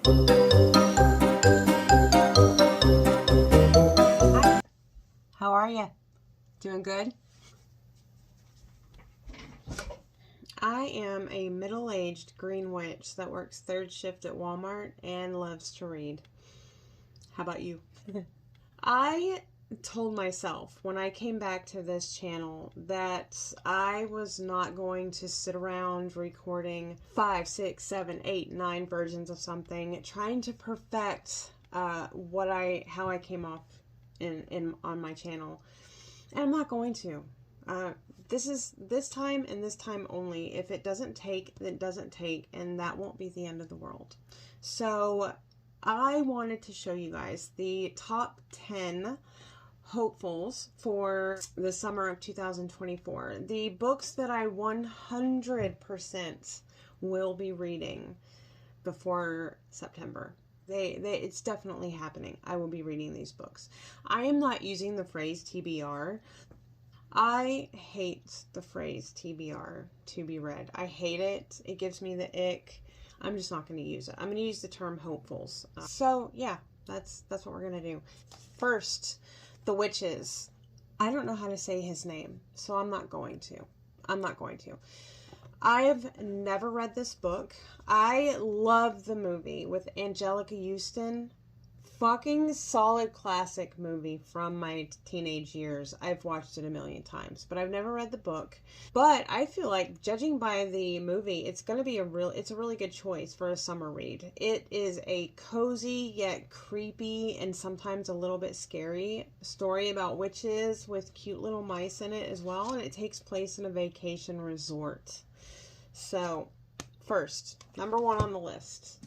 Hi. How are you? Doing good? I am a middle-aged green witch that works third shift at Walmart and loves to read. How about you? I told myself when I came back to this channel that I was not going to sit around recording 5, 6, 7, 8, 9 versions of something, trying to perfect how I came off on my channel. And I'm not going to. This is this time and this time only. If it doesn't take, it doesn't take, and that won't be the end of the world. So I wanted to show you guys the top 10 hopefuls for the summer of 2024. The books that I 100% will be reading before September. It's definitely happening. I will be reading these books. I am not using the phrase TBR. I hate the phrase TBR, to be read. I hate it. It gives me the ick. I'm just not going to use it. I'm going to use the term hopefuls. So yeah, that's what we're going to do. First, The Witches. I don't know how to say his name, so I'm not going to. I have never read this book. I love the movie with Angelica Houston. Fucking solid classic movie from my teenage years. I've watched it a million times, but I've never read the book. But I feel like, judging by the movie, it's a really good choice for a summer read. It is a cozy yet creepy and sometimes a little bit scary story about witches with cute little mice in it as well, and it takes place in a vacation resort. So, first, number 1 on the list.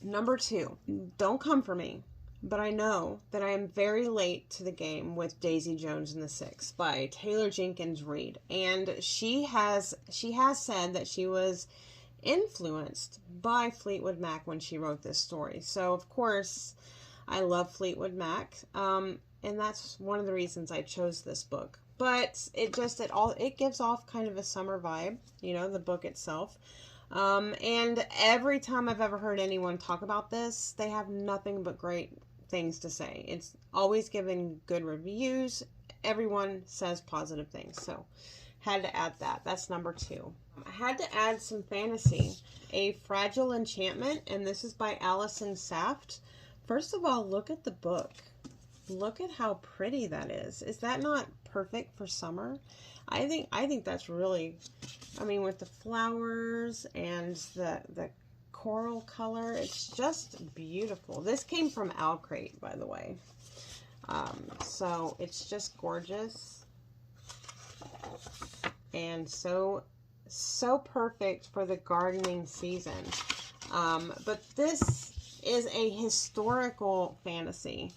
Number 2, don't come for me, but I know that I am very late to the game with Daisy Jones and the Six by Taylor Jenkins Reid, and she has said that she was influenced by Fleetwood Mac when she wrote this story. So of course, I love Fleetwood Mac, and that's one of the reasons I chose this book. But it gives off kind of a summer vibe, the book itself. And every time I've ever heard anyone talk about this, they have nothing but great things to say. It's always given good reviews. Everyone says positive things. So, had to add that. That's number 2. I had to add some fantasy. A Fragile Enchantment, and this is by Allison Saft. First of all, look at the book. Look at how pretty that is. Is that not perfect for summer? I think that's really, with the flowers and the coral color, it's just beautiful. This came from Crate, by the way. So it's just gorgeous. And so perfect for the gardening season. But this is a historical fantasy.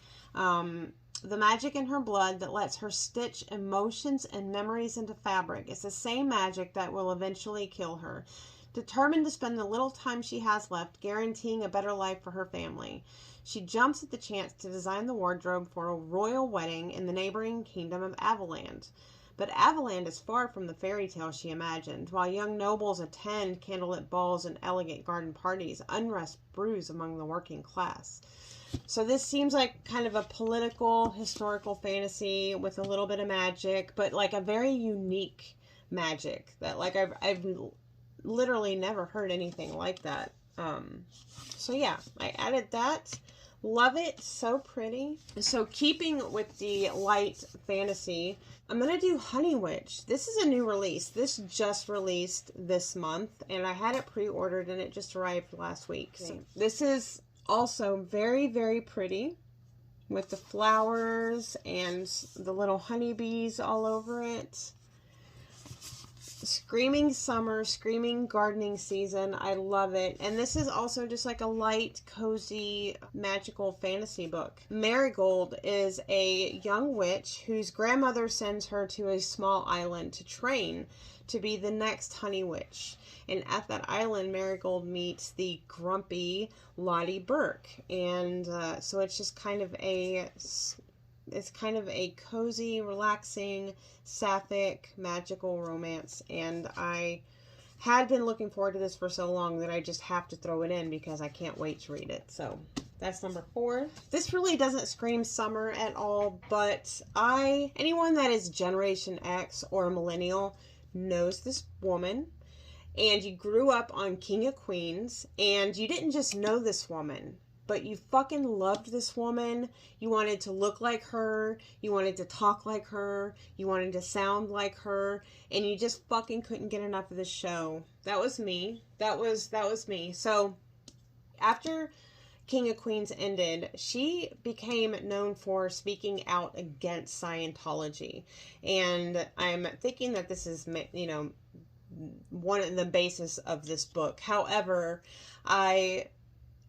The magic in her blood that lets her stitch emotions and memories into fabric is the same magic that will eventually kill her. Determined to spend the little time she has left guaranteeing a better life for her family, she jumps at the chance to design the wardrobe for a royal wedding in the neighboring kingdom of Avaland. But Avaland is far from the fairy tale she imagined. While young nobles attend candlelit balls and elegant garden parties, unrest brews among the working class. So this seems like kind of a political, historical fantasy with a little bit of magic, but like a very unique magic that like I've literally never heard anything like that. So yeah, I added that. Love it. So pretty. So keeping with the light fantasy, I'm going to do Honey Witch. This is a new release. This just released this month, and I had it pre-ordered, and it just arrived last week. So this is also very, very pretty with the flowers and the little honeybees all over it. Screaming summer, screaming gardening season. I love it. And this is also just like a light, cozy, magical fantasy book. Marigold is a young witch whose grandmother sends her to a small island to train to be the next Honey Witch. And at that island, Marigold meets the grumpy Lottie Burke. And so it's just kind of a cozy, relaxing, sapphic, magical romance. And I had been looking forward to this for so long that I just have to throw it in because I can't wait to read it. So that's number 4. This really doesn't scream summer at all, but anyone that is Generation X or millennial knows this woman, and you grew up on King of Queens, and you didn't just know this woman, but you fucking loved this woman. You wanted to look like her. You wanted to talk like her. You wanted to sound like her. And you just fucking couldn't get enough of this show. That was me. That was me. So after King of Queens ended, she became known for speaking out against Scientology. And I'm thinking that this is, you know, one of the basis of this book. However,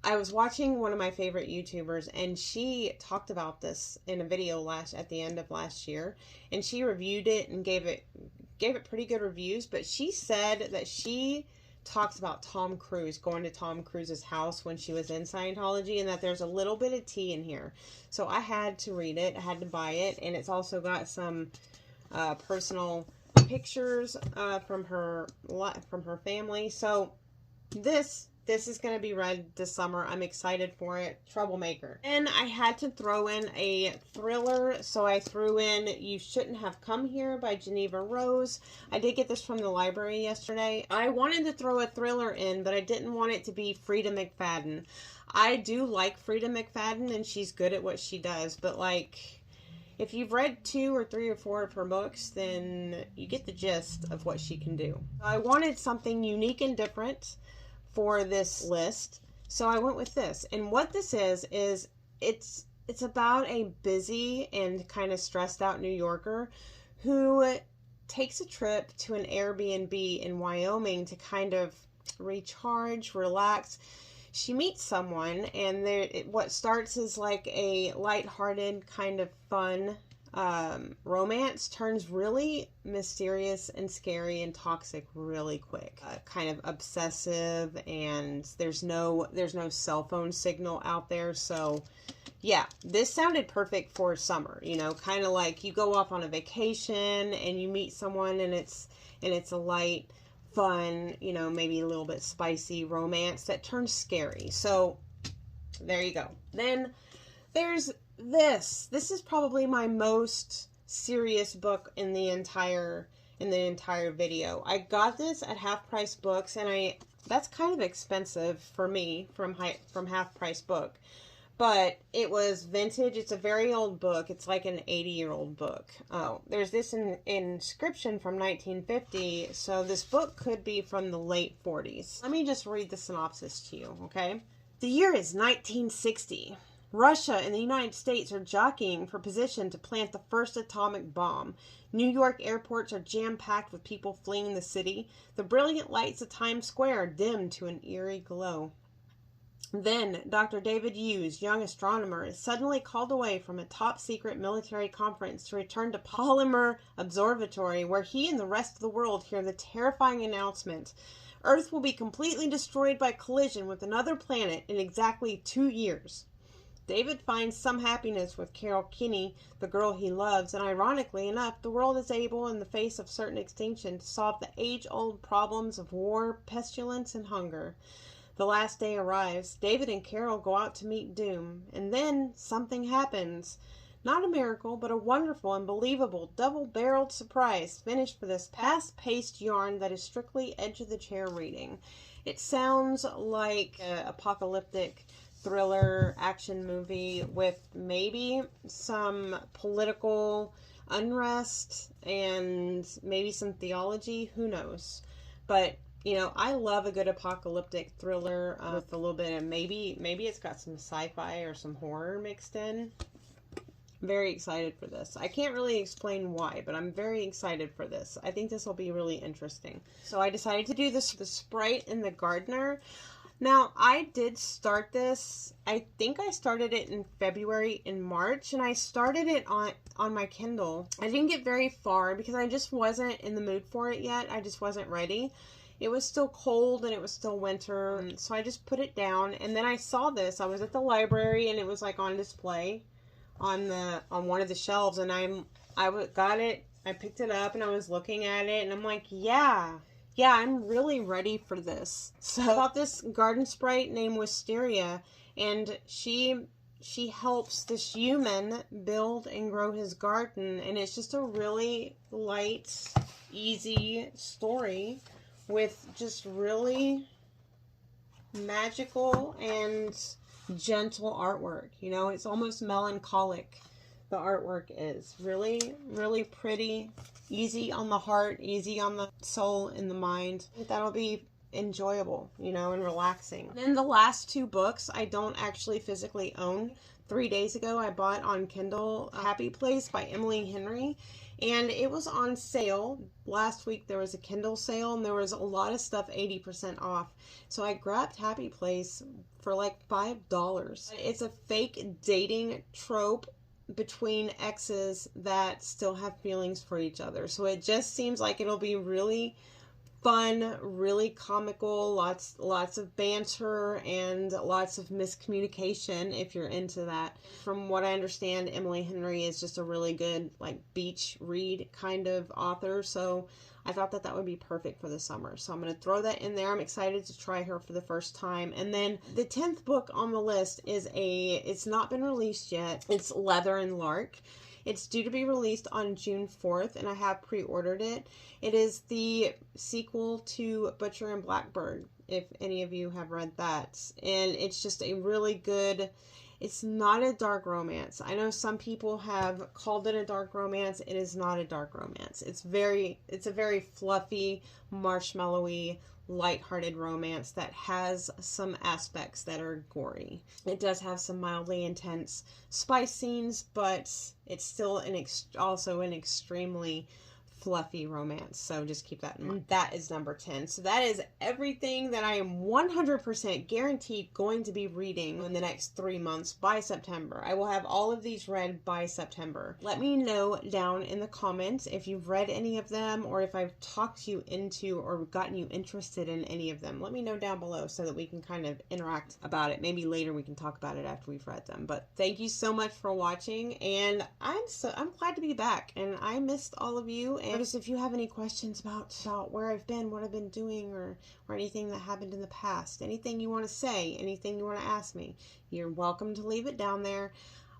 I was watching one of my favorite YouTubers, and she talked about this in a video at the end of last year, and she reviewed it and gave it pretty good reviews. But she said that she talks about Tom Cruise, going to Tom Cruise's house when she was in Scientology, and that there's a little bit of tea in here. So I had to read it, I had to buy it, and it's also got some personal pictures from her family. So this is going to be read this summer. I'm excited for it. Troublemaker. And I had to throw in a thriller, so I threw in You Shouldn't Have Come Here by Jeneva Rose. I did get this from the library yesterday. I wanted to throw a thriller in, but I didn't want it to be Frida McFadden. I do like Frida McFadden, and she's good at what she does, but like, if you've read 2 or 3 or 4 of her books, then you get the gist of what she can do. I wanted something unique and different for this list, so I went with this. And what this is it's about a busy and kind of stressed out New Yorker who takes a trip to an Airbnb in Wyoming to kind of recharge, relax. She meets someone, and what starts as like a lighthearted kind of fun romance turns really mysterious and scary and toxic really quick. Kind of obsessive, and there's no cell phone signal out there. So yeah, this sounded perfect for summer, you know, kind of like you go off on a vacation and you meet someone, and it's a light, fun, you know, maybe a little bit spicy romance that turns scary. So there you go. Then there's this. This is probably my most serious book in the entire video. I got this at Half Price Books, and that's kind of expensive for me from Half Price Book. But it was vintage. It's a very old book. It's like an 80-year-old book. Oh, there's this inscription from 1950, so this book could be from the late 40s. Let me just read the synopsis to you, okay? The year is 1960. Russia and the United States are jockeying for position to plant the first atomic bomb. New York airports are jam-packed with people fleeing the city. The brilliant lights of Times Square are dimmed to an eerie glow. Then, Dr. David Hughes, young astronomer, is suddenly called away from a top-secret military conference to return to Polymer Observatory, where he and the rest of the world hear the terrifying announcement: Earth will be completely destroyed by collision with another planet in exactly 2 years. David finds some happiness with Carol Kinney, the girl he loves, and ironically enough, the world is able, in the face of certain extinction, to solve the age-old problems of war, pestilence, and hunger. The last day arrives. David and Carol go out to meet doom, and then something happens. Not a miracle, but a wonderful and believable double-barreled surprise finished for this fast-paced yarn that is strictly edge-of-the-chair reading. It sounds like an apocalyptic thriller action movie with maybe some political unrest and maybe some theology. Who knows? But you know, I love a good apocalyptic thriller with a little bit of maybe it's got some sci-fi or some horror mixed in. I'm very excited for this. I can't really explain why, but I'm very excited for this. I think this will be really interesting. So I decided to do the Sprite and the Gardner. Now, I did start this. I think I started it in February and March, and I started it on my Kindle. I didn't get very far because I just wasn't in the mood for it yet. I just wasn't ready. It was still cold and it was still winter, so I just put it down. And then I saw this. I was at the library and it was like on display on one of the shelves, and I got it. I picked it up and I was looking at it, and I'm like, yeah, yeah, I'm really ready for this. So I bought this garden sprite named Wisteria, and she helps this human build and grow his garden, and it's just a really light, easy story with just really magical and gentle artwork. You know, it's almost melancholic. The artwork is really, really pretty, easy on the heart, easy on the soul and the mind. I think that'll be enjoyable, you know, and relaxing. Then the last two books I don't actually physically own. 3 days ago I bought on Kindle Happy Place by Emily Henry, and it was on sale. Last week there was a Kindle sale and there was a lot of stuff 80% off. So I grabbed Happy Place for like $5. It's a fake dating trope between exes that still have feelings for each other. So it just seems like it'll be really fun, really comical, lots of banter and lots of miscommunication if you're into that. From what I understand, Emily Henry is just a really good like beach read kind of author, so I thought that would be perfect for the summer. So I'm going to throw that in there. I'm excited to try her for the first time. And then the 10th book on the list is it's not been released yet. It's Leather and Lark. It's due to be released on June 4th, and I have pre-ordered it. It is the sequel to Butcher and Blackbird, if any of you have read that. And it's just a really good... It's not a dark romance. I know some people have called it a dark romance. It is not a dark romance. It's a very fluffy, marshmallowy, lighthearted romance that has some aspects that are gory. It does have some mildly intense spice scenes, but it's still also an extremely fluffy romance, so just keep that in mind. That is number 10. So that is everything that I am 100% guaranteed going to be reading in the next 3 months by September. I will have all of these read by September. Let me know down in the comments if you've read any of them, or if I've talked you into or gotten you interested in any of them. Let me know down below so that we can kind of interact about it. Maybe later we can talk about it after we've read them. But thank you so much for watching, and I'm glad to be back, and I missed all of you. And just if you have any questions about where I've been, what I've been doing, or anything that happened in the past, anything you want to say, anything you want to ask me, you're welcome to leave it down there.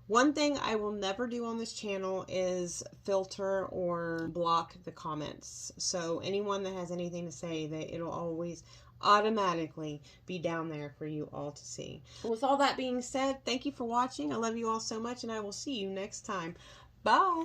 One thing I will never do on this channel is filter or block the comments. So anyone that has anything to say, it'll always automatically be down there for you all to see. With all that being said, thank you for watching. I love you all so much, and I will see you next time. Bye!